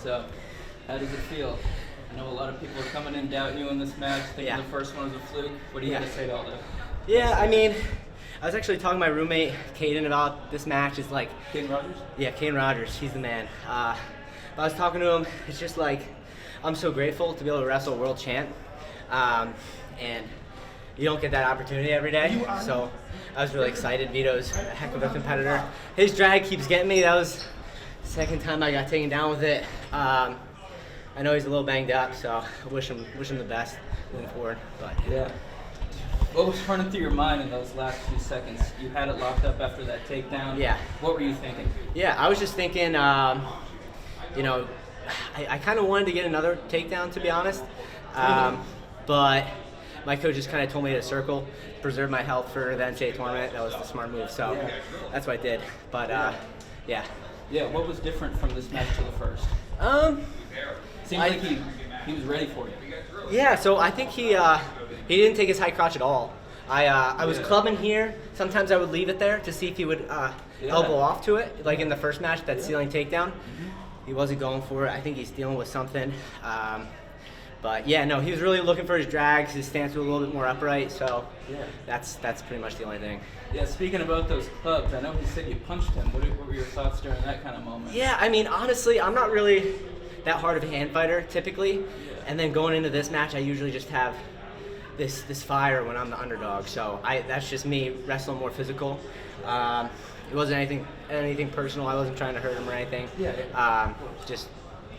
So, how does it feel? I know a lot of people are coming in doubting you in this match, thinking the first one was a fluke. What do you have to say to all that? Yeah, I mean, I was actually talking to my roommate, Caden, about this match. It's like... Caden Rogers? Yeah, Caden Rogers. He's the man. I was talking to him. It's just like, I'm so grateful to be able to wrestle a world champ. And you don't get that opportunity every day. So I was really excited. Vito's a heck of a competitor. His drag keeps getting me. That was the second time I got taken down with it. I know he's a little banged up, so I wish him the best moving forward. But yeah. What was running through your mind in those last few seconds? You had it locked up after that takedown. Yeah. What were you thinking? Yeah, I was just thinking, you know, I kind of wanted to get another takedown, to be honest. But my coach just kind of told me to circle, preserve my health for the NCAA tournament. That was the smart move, so that's what I did. But, yeah. Yeah, what was different from this match to the first? Seems like he was ready for you. Yeah, so I think he didn't take his high crotch at all. I was clubbing here. Sometimes I would leave it there to see if he would elbow off to it, like in the first match, that ceiling takedown. He wasn't going for it. I think he's dealing with something. But yeah, no, he was really looking for his drags. His stance was a little bit more upright, so that's pretty much the only thing. Yeah, speaking about those clubs, I know he said you punched him. What were your thoughts during that kind of moment? Yeah, I mean, honestly, I'm not really that hard of a hand fighter typically. And then going into this match, I usually just have this fire when I'm the underdog. So that's just me wrestling more physical. It wasn't anything personal. I wasn't trying to hurt him or anything. Just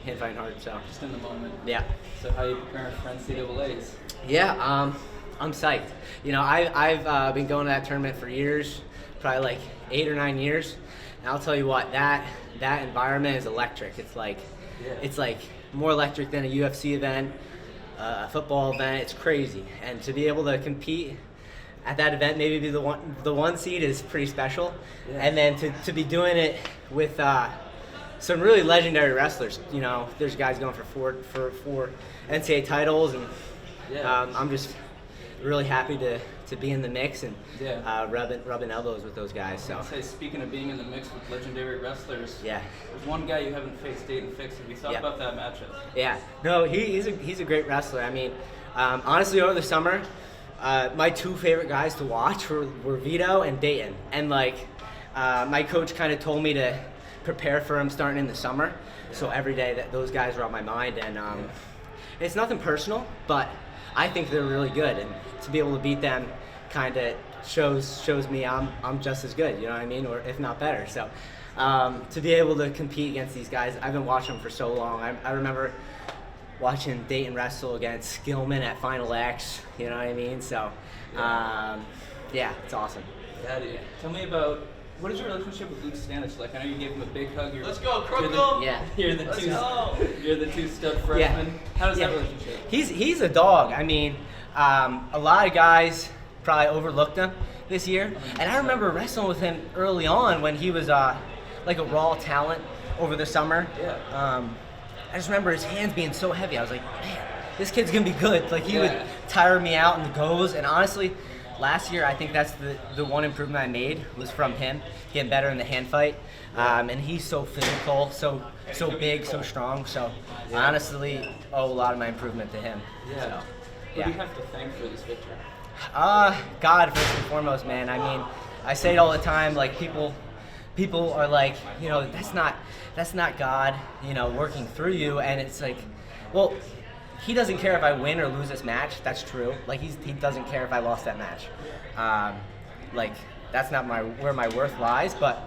hand fighting hard. So just in the moment. Yeah. So how are you preparing for NCAAs? Yeah, I'm psyched. You know, I've been going to that tournament for years, probably like 8 or 9 years. And I'll tell you what, that environment is electric. It's like more electric than a UFC event, a football event. It's crazy, and to be able to compete at that event, maybe be the one seed, is pretty special. And then to be doing it with some really legendary wrestlers. You know, there's guys going for four NCAA titles, and I'm just really happy to be in the mix and rubbing elbows with those guys. So speaking of being in the mix with legendary wrestlers, there's one guy you haven't faced, Dayton Fix. Have you thought about that matchup? Yeah, no, he's a great wrestler. I mean, honestly, over the summer, my two favorite guys to watch were Vito and Dayton, and like my coach kind of told me to prepare for him starting in the summer. So every day that those guys were on my mind, and it's nothing personal, but I think they're really good, and to be able to beat them kind of shows me I'm just as good, you know what I mean, or if not better. So to be able to compete against these guys, I've been watching them for so long. I remember watching Dayton wrestle against Gilman at Final X, you know what I mean? So it's awesome. Tell me about, what is your relationship with Luke Stanich like? I know you gave him a big hug. Let's go, Crookham! You're the two stud freshmen. How does that relationship? He's a dog. I mean, a lot of guys probably overlooked him this year. And I remember wrestling with him early on when he was like a raw talent over the summer. I just remember his hands being so heavy. I was like, man, this kid's gonna be good. Like, he would tire me out in the goes. And honestly, last year, I think that's the one improvement I made was from him getting better in the hand fight. And he's so physical, so big, so strong. So I honestly owe a lot of my improvement to him. So, Who do you have to thank for this victory? God, first and foremost, man. I mean, I say it all the time. Like, people are like, you know, that's not God, you know, working through you. And it's like, well, he doesn't care if I win or lose this match. That's true. Like, he doesn't care if I lost that match. Like, that's not where my worth lies. But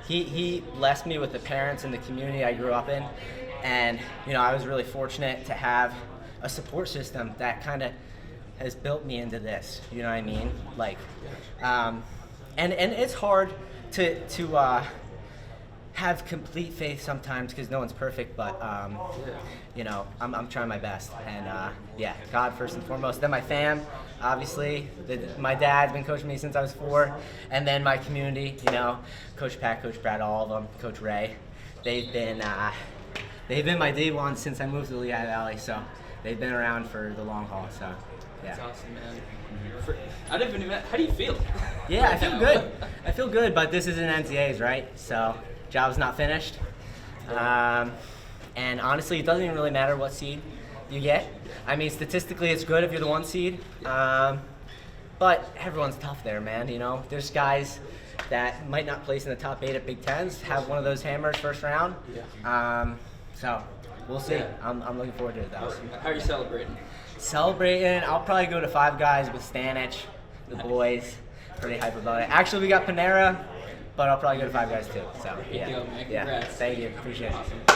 he blessed me with the parents and the community I grew up in, and you know, I was really fortunate to have a support system that kind of has built me into this. You know what I mean? Like, and it's hard to have complete faith sometimes because no one's perfect, but you know, I'm trying my best, and God first and foremost. Then my fam, obviously. My dad's been coaching me since I was 4, and then my community. You know, Coach Pat, Coach Brad, all of them, Coach Ray. They've been my day ones since I moved to Lehigh Valley, so they've been around for the long haul. So That's awesome, man. I didn't even. How do you feel? Yeah, I feel good. I feel good, but this isn't NCAAs, right? So job's not finished. And honestly, it doesn't even really matter what seed you get. I mean, statistically, it's good if you're the 1 seed. But everyone's tough there, man. You know, there's guys that might not place in the top 8 at Big Tens, have one of those hammers first round. So we'll see. Yeah. I'm looking forward to it, though. How are you celebrating? Celebrating, I'll probably go to Five Guys with Stanich, the boys. Pretty hype about it. Actually, we got Panera, but I'll probably go to Five Guys too. So Good deal, man. yeah. Congrats. Thank you. Appreciate it. Awesome.